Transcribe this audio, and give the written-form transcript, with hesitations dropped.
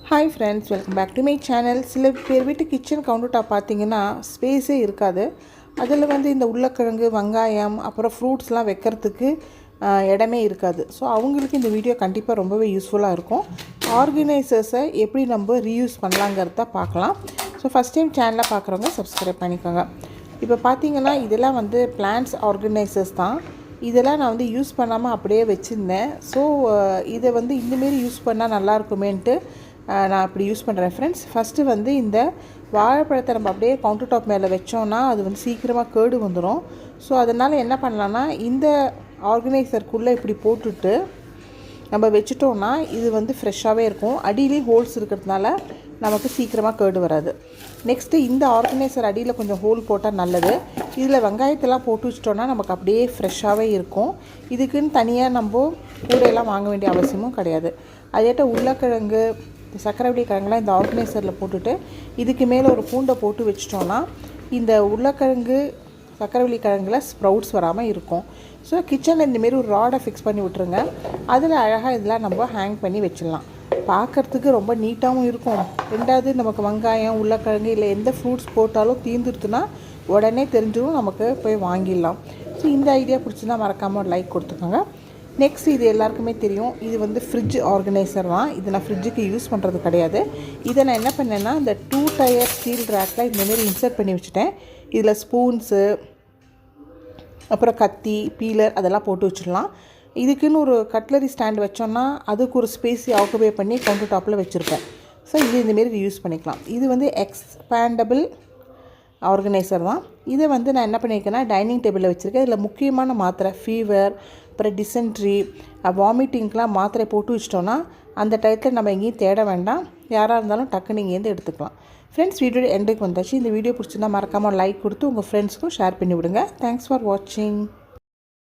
Hi friends, welcome back to my channel. சில பேர் வீட்டு கிச்சன் கவுண்டர் டாப் பார்த்தீங்கன்னா ஸ்பேஸே இருக்காது. அதில் இந்த உருளைக்கிழங்கு, வெங்காயம், அப்புறம் ஃப்ரூட்ஸ்லாம் வைக்கிறதுக்கு இடமே இருக்காது. ஸோ அவங்களுக்கு இந்த வீடியோ கண்டிப்பாக ரொம்பவே யூஸ்ஃபுல்லாக இருக்கும். ஆர்கனைசர்ஸை எப்படி நம்ம ரீயூஸ் பண்ணலாங்கிறத பார்க்கலாம். ஸோ ஃபஸ்ட் டைம் சேனலை பார்க்குறவங்க சப்ஸ்கிரைப் பண்ணிக்கோங்க. இப்போ பார்த்தீங்கன்னா இதெல்லாம் பிளான்ட்ஸ் ஆர்கனைசர்ஸ் தான். இதெல்லாம் நான் யூஸ் பண்ணாமல் அப்படியே வச்சுருந்தேன். ஸோ இதை இந்தமாரி யூஸ் பண்ணால் நல்லாயிருக்குமேன்ட்டு நான் அப்படி யூஸ் பண்ணுறேன் ஃப்ரெண்ட்ஸ். ஃபஸ்ட்டு இந்த வாழைப்பழத்தை நம்ம அப்படியே கவுண்டர் டாப் மேலே வச்சோன்னா அது சீக்கிரமாக கேடு வந்துடும். ஸோ அதனால் என்ன பண்ணலான்னா, இந்த ஆர்கனைசருக்குள்ளே இப்படி போட்டுட்டு நம்ம வச்சுட்டோன்னா இது ஃப்ரெஷ்ஷாகவே இருக்கும். அடியிலேயும் ஹோல்ஸ் இருக்கிறதுனால நமக்கு சீக்கிரமாக கேடு வராது. நெக்ஸ்ட்டு இந்த ஆர்கனைசர் அடியில் கொஞ்சம் ஹோல் போட்டால் நல்லது. இதில் வெங்காயத்தெல்லாம் போட்டு வச்சிட்டோன்னா நமக்கு அப்படியே ஃப்ரெஷ்ஷாகவே இருக்கும். இதுக்குன்னு தனியாக நம்ம கூடையெல்லாம் வாங்க வேண்டிய அவசியமும் கிடையாது. அதேட்ட உருளைக்கிழங்கு, சக்கரவள்ளி கிழங்குலாம் இந்த ஆர்கனைசரில் போட்டுட்டு இதுக்கு மேலே ஒரு பூண்டை போட்டு வச்சிட்டோன்னா இந்த உருளைக்கிழங்கு, சக்கரவள்ளி கிழங்குல ஸ்ப்ரவுட்ஸ் வராமல் இருக்கும். ஸோ கிச்சனில் இந்தமாரி ஒரு ராடை ஃபிக்ஸ் பண்ணி விட்டுருங்க. அதில் அழகாக இதெல்லாம் நம்ம ஹேங் பண்ணி வச்சிடலாம். பார்க்குறதுக்கு ரொம்ப நீட்டாகவும் இருக்கும். ரெண்டாவது நமக்கு வெங்காயம், உருளைக்கிழங்கு இல்லை எந்த ஃப்ரூட்ஸ் போட்டாலும் தீர்ந்துடுத்துன்னா உடனே தெரிஞ்சிடும், நமக்கு போய் வாங்கிடலாம். ஸோ இந்த ஐடியா பிடிச்சிருந்தா மறக்காமல் ஒரு லைக் கொடுத்துக்கோங்க. நெக்ஸ்ட் இது எல்லாருக்குமே தெரியும், இது ஃப்ரிட்ஜ் ஆர்கனைசர் தான். இது நான் ஃப்ரிட்ஜுக்கு யூஸ் பண்ணுறது கிடையாது. இதை நான் என்ன பண்ணேன்னா, இந்த 2 டயர் ஸ்டீல் ரேக்கில் இந்தமாரி இன்சர்ட் பண்ணி வச்சுட்டேன். இதில் ஸ்பூன்ஸு, அப்புறம் கத்தி, பீலர் அதெல்லாம் போட்டு வச்சிடலாம். இதுக்குன்னு ஒரு கட்லரி ஸ்டாண்ட் வச்சோன்னா அதுக்கு ஒரு ஸ்பேஸ் ஆக்குபை பண்ணி கவுண்டர் டாப்பில் வச்சுருப்பேன். ஸோ இது இந்தமாரி யூஸ் பண்ணிக்கலாம். இது எக்ஸ்பேண்டபிள் ஆர்கனைசர் தான். இதை நான் என்ன பண்ணியிருக்கேன்னா டைனிங் டேபிளில் வச்சுருக்கேன். இதில் முக்கியமான மாத்திரை, ஃபீவர், அப்புறம் டிசென்ட்ரி, வாமிட்டிங்க்கெலாம் மாத்திரை போட்டு வச்சிட்டோன்னா அந்த டயத்தில் நம்ம எங்கேயும் தேட வேண்டாம். யாராக இருந்தாலும் டக்குன்னு இங்கேருந்து எடுத்துக்கலாம். ஃப்ரெண்ட்ஸ், வீடியோ எண்டுக்கு வந்தாச்சு. இந்த வீடியோ பிடிச்சிருந்தா மறக்காமல் லைக் கொடுத்து உங்கள் ஃப்ரெண்ட்ஸ்க்கும் ஷேர் பண்ணி விடுங்க. தேங்க்ஸ் ஃபார் வாட்சிங்.